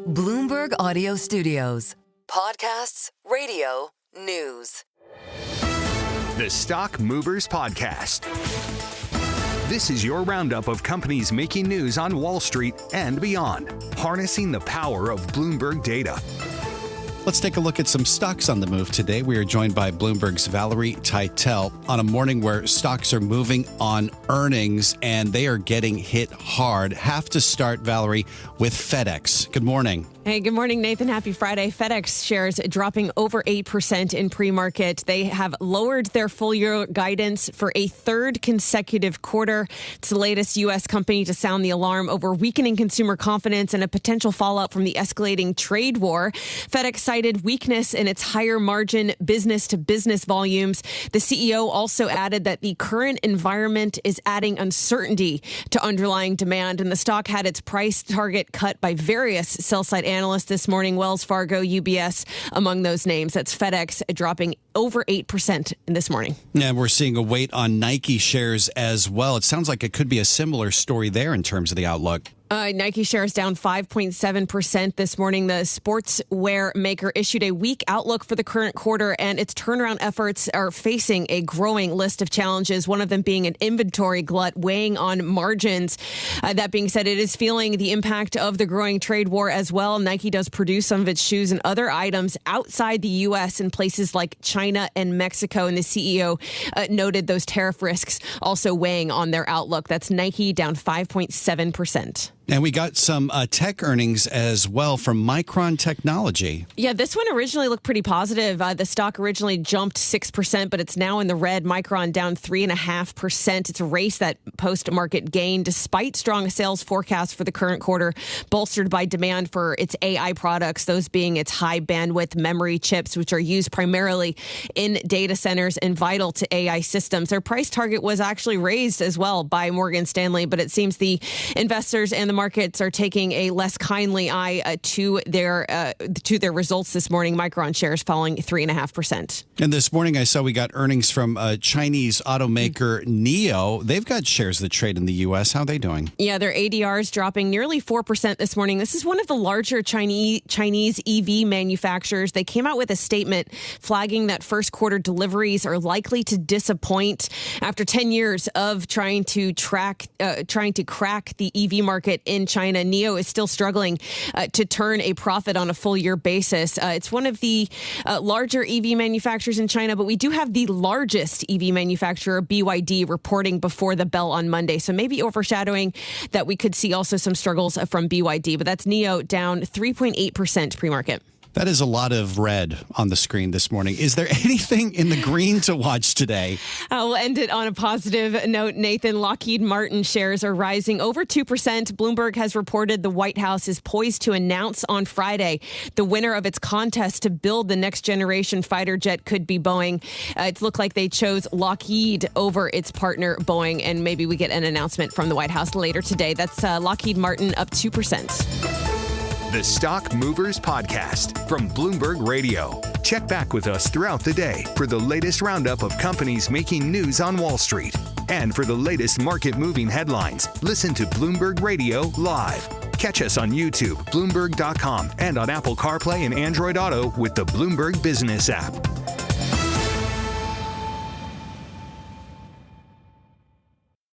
Bloomberg Audio Studios. Podcasts, radio, news. The Stock Movers Podcast. This is your roundup of companies making news on Wall Street and beyond, harnessing the power of Bloomberg data. Let's take a look at some stocks on the move today. We are joined by Bloomberg's Valerie Teitel on a morning where stocks are moving on earnings and they are getting hit hard. Have to start, Valerie, with FedEx. Good morning. Hey, good morning, Nathan. Happy Friday. FedEx shares dropping over 8% in pre-market. They have lowered their full-year guidance for a third consecutive quarter. It's the latest U.S. company to sound the alarm over weakening consumer confidence and a potential fallout from the escalating trade war. FedEx cited weakness in its higher margin business-to-business volumes. The CEO also added that the current environment is adding uncertainty to underlying demand, and the stock had its price target cut by various sell-side analysts this morning. Wells Fargo, UBS, among those names. That's FedEx dropping over 8% this morning. And we're seeing a weight on Nike shares as well. It sounds like it could be a similar story there in terms of the outlook. Nike shares down 5.7% this morning. The sportswear maker issued a weak outlook for the current quarter, and its turnaround efforts are facing a growing list of challenges, one of them being an inventory glut weighing on margins. That being said, it is feeling the impact of the growing trade war as well. Nike does produce some of its shoes and other items outside the U.S. in places like China and Mexico, and the CEO noted those tariff risks also weighing on their outlook. That's Nike down 5.7%. And we got some tech earnings as well from Micron Technology. Yeah, this one originally looked pretty positive. The stock originally jumped 6%, but it's now in the red. Micron down 3.5%. It's a race that post-market gain despite strong sales forecasts for the current quarter, bolstered by demand for its AI products, those being its high bandwidth memory chips, which are used primarily in data centers and vital to AI systems. Their price target was actually raised as well by Morgan Stanley, but it seems the investors and the markets are taking a less kindly eye to their results this morning. Micron shares falling 3.5%. And this morning I saw we got earnings from Chinese automaker NIO. They've got shares that trade in the U.S. How are they doing? Yeah, their ADR is dropping nearly 4% this morning. This is one of the larger Chinese EV manufacturers. They came out with a statement flagging that first quarter deliveries are likely to disappoint after 10 years of trying to crack the EV market in China. NIO is still struggling to turn a profit on a full year basis. It's one of the larger EV manufacturers in China, but we do have the largest EV manufacturer, BYD, reporting before the bell on Monday. So maybe overshadowing that we could see also some struggles from BYD, but that's NIO down 3.8% pre-market. That is a lot of red on the screen this morning. Is there anything in the green to watch today? We'll end it on a positive note, Nathan. Lockheed Martin shares are rising over 2%. Bloomberg has reported the White House is poised to announce on Friday the winner of its contest to build the next generation fighter jet could be Boeing. It looked like they chose Lockheed over its partner Boeing, and maybe we get an announcement from the White House later today. That's Lockheed Martin up 2%. The Stock Movers Podcast from Bloomberg Radio. Check back with us throughout the day for the latest roundup of companies making news on Wall Street. And for the latest market-moving headlines, listen to Bloomberg Radio live. Catch us on YouTube, Bloomberg.com, and on Apple CarPlay and Android Auto with the Bloomberg Business app.